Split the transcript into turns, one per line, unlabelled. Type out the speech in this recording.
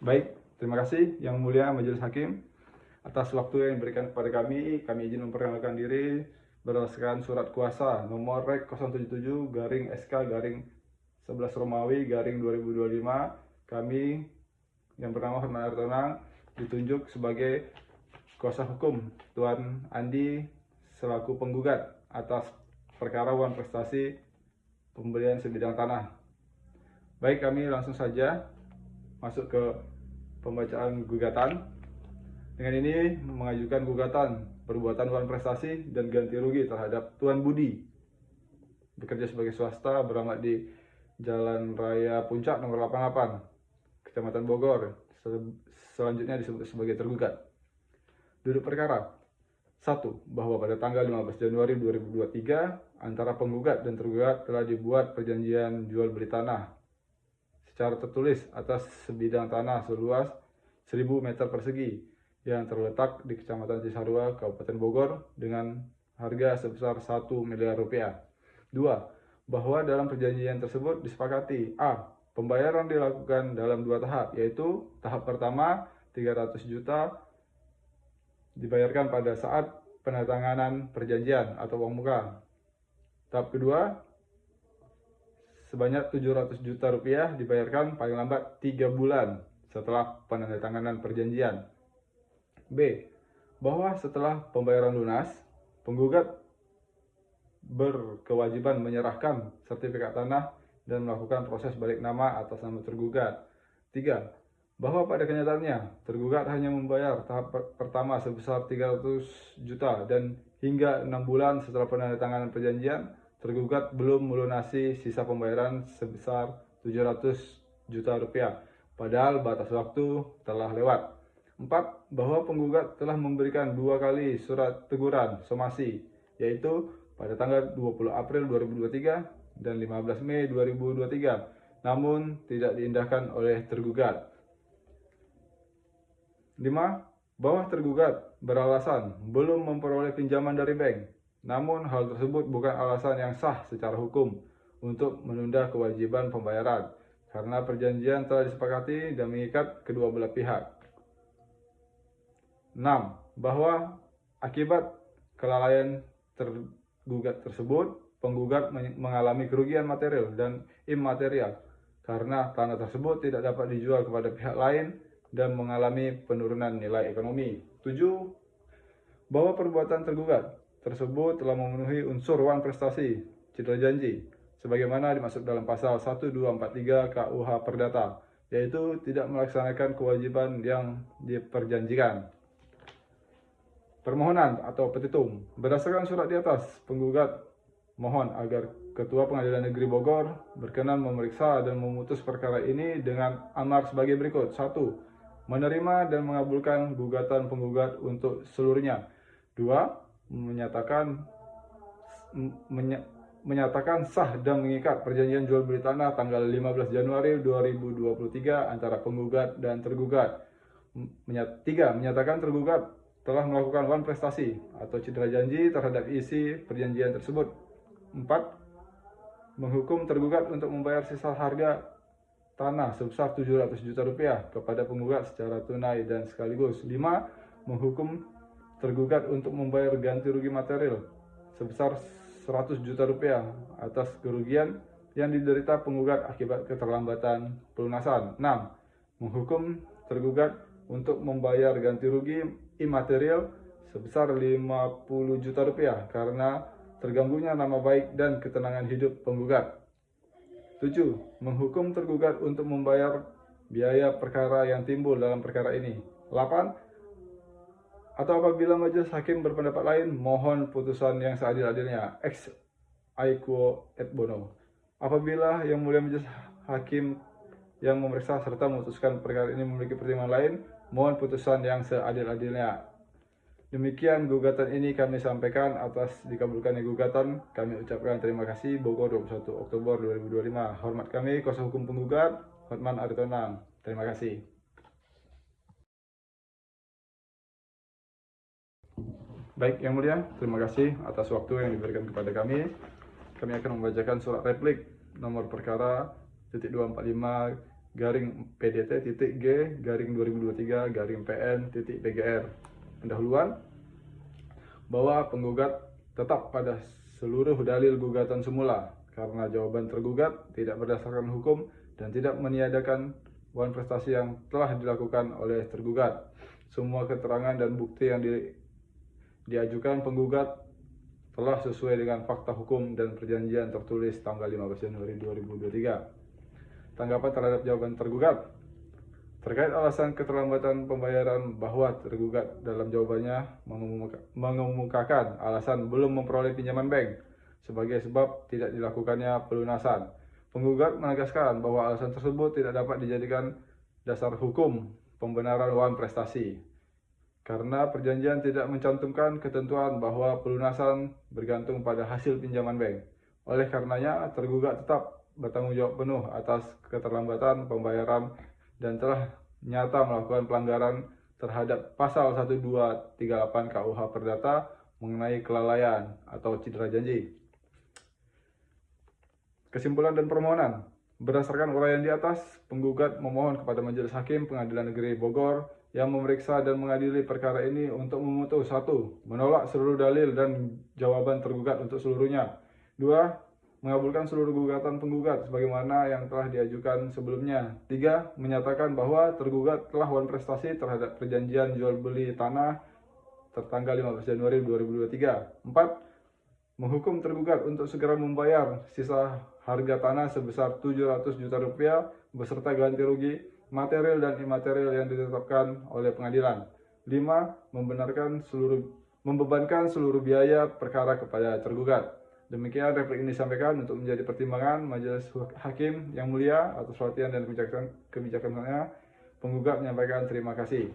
Baik, terima kasih Yang Mulia Majelis Hakim atas waktu yang diberikan kepada kami. Kami izin memperkenalkan diri berdasarkan surat kuasa nomor Rek 077 garing SK garing 11 Romawi garing 2025. Kami yang bernama Hotman Aritonang ditunjuk sebagai kuasa hukum Tuan Andi selaku penggugat atas perkara uang prestasi pembelian sebidang tanah. Baik, kami langsung saja masuk ke pembacaan gugatan. Dengan ini mengajukan gugatan perbuatan uang prestasi dan ganti rugi terhadap Tuan Budi, bekerja sebagai swasta, beralamat di Jalan Raya Puncak nomor 88, Kecamatan Bogor. Selanjutnya disebut sebagai tergugat. Duduk perkara. 1. Bahwa pada tanggal 15 Januari 2023 antara penggugat dan tergugat telah dibuat perjanjian jual beli tanah secara tertulis atas sebidang tanah seluas 1000 meter persegi yang terletak di Kecamatan Cisarua, Kabupaten Bogor dengan harga sebesar 1 miliar rupiah. 2. Bahwa dalam perjanjian tersebut disepakati A. Pembayaran dilakukan dalam 2 tahap, yaitu tahap pertama 300 juta dibayarkan pada saat penandatanganan perjanjian atau uang muka. Tahap kedua sebanyak 700 juta rupiah dibayarkan paling lambat 3 bulan setelah penandatanganan perjanjian. B. Bahwa setelah pembayaran lunas, penggugat berkewajiban menyerahkan sertifikat tanah dan melakukan proses balik nama atas nama tergugat. 3. Bahwa pada kenyataannya, tergugat hanya membayar tahap pertama sebesar 300 juta dan hingga 6 bulan setelah penandatanganan perjanjian, tergugat belum melunasi sisa pembayaran sebesar 700 juta rupiah, padahal batas waktu telah lewat. 4. Bahwa penggugat telah memberikan 2 kali surat teguran somasi, yaitu pada tanggal 20 April 2023 dan 15 Mei 2023, namun tidak diindahkan oleh tergugat. 5. Bahwa tergugat beralasan belum memperoleh pinjaman dari bank, namun hal tersebut bukan alasan yang sah secara hukum untuk menunda kewajiban pembayaran, karena perjanjian telah disepakati dan mengikat kedua belah pihak. 6. Bahwa akibat kelalaian tergugat tersebut, penggugat mengalami kerugian material dan imaterial karena tanah tersebut tidak dapat dijual kepada pihak lain dan mengalami penurunan nilai ekonomi. 7. Bahwa perbuatan tergugat tersebut telah memenuhi unsur uang prestasi citra janji sebagaimana dimaksud dalam pasal 1243 KUH Perdata, yaitu tidak melaksanakan kewajiban yang diperjanjikan. Permohonan atau petitum. Berdasarkan surat di atas, penggugat mohon agar Ketua Pengadilan Negeri Bogor berkenan memeriksa dan memutus perkara ini dengan amar sebagai berikut. 1. Menerima dan mengabulkan gugatan penggugat untuk seluruhnya. 2. Menyatakan sah dan mengikat perjanjian jual beli tanah tanggal 15 Januari 2023 antara penggugat dan tergugat. 3. Menyatakan tergugat telah melakukan uang prestasi atau citra janji terhadap isi perjanjian tersebut. 4. Menghukum tergugat untuk membayar sisa harga tanah sebesar 700 juta rupiah kepada penggugat secara tunai dan sekaligus. 5. Menghukum tergugat untuk membayar ganti rugi material sebesar 100 juta rupiah atas kerugian yang diderita penggugat akibat keterlambatan pelunasan. 6. Menghukum tergugat untuk membayar ganti rugi imaterial sebesar 50 juta rupiah karena terganggunya nama baik dan ketenangan hidup penggugat. 7. Menghukum tergugat untuk membayar biaya perkara yang timbul dalam perkara ini. 8. Atau apabila majelis hakim berpendapat lain, mohon putusan yang seadil-adilnya. Ex aequo et bono. Apabila yang mulia majelis hakim yang memeriksa serta memutuskan perkara ini memiliki pertimbangan lain, mohon putusan yang seadil-adilnya. Demikian gugatan ini kami sampaikan. Atas dikabulkannya gugatan, kami ucapkan terima kasih. Bogor, 21 Oktober 2025. Hormat kami, kuasa hukum penggugat, Hotman Aritonang. Terima kasih. Baik, Yang Mulia, terima kasih atas waktu yang diberikan kepada kami. Kami akan membacakan surat replik nomor perkara 245 garing PDT.G garing 2023 garing PN.PGR. Pendahuluan bahwa penggugat tetap pada seluruh dalil gugatan semula karena jawaban tergugat tidak berdasarkan hukum dan tidak meniadakan wan prestasi yang telah dilakukan oleh tergugat. Semua keterangan dan bukti yang diajukan penggugat telah sesuai dengan fakta hukum dan perjanjian tertulis tanggal 15 Januari 2023. Tanggapan terhadap jawaban tergugat. Terkait alasan keterlambatan pembayaran, bahwa tergugat dalam jawabannya mengemukakan alasan belum memperoleh pinjaman bank sebagai sebab tidak dilakukannya pelunasan. Penggugat menegaskan bahwa alasan tersebut tidak dapat dijadikan dasar hukum pembenaran wan prestasi karena perjanjian tidak mencantumkan ketentuan bahwa pelunasan bergantung pada hasil pinjaman bank. Oleh karenanya, tergugat tetap bertanggung jawab penuh atas keterlambatan pembayaran dan telah nyata melakukan pelanggaran terhadap pasal 1238 KUH Perdata mengenai kelalaian atau cedera janji. Kesimpulan dan permohonan. Berdasarkan uraian di atas, penggugat memohon kepada Majelis Hakim Pengadilan Negeri Bogor yang memeriksa dan mengadili perkara ini untuk memutus: 1. Menolak seluruh dalil dan jawaban tergugat untuk seluruhnya. 2. Mengabulkan seluruh gugatan penggugat sebagaimana yang telah diajukan sebelumnya. 3. Menyatakan bahwa tergugat telah wan prestasi terhadap perjanjian jual beli tanah tertanggal 15 Januari 2023. 4. Menghukum tergugat untuk segera membayar sisa harga tanah sebesar 700 juta rupiah beserta ganti rugi material dan imaterial yang ditetapkan oleh pengadilan. 5. Membebankan seluruh biaya perkara kepada tergugat. Demikian replik ini disampaikan untuk menjadi pertimbangan Majelis Hakim yang mulia atas perhatian dan kebijaksanaan. Penggugat menyampaikan terima kasih.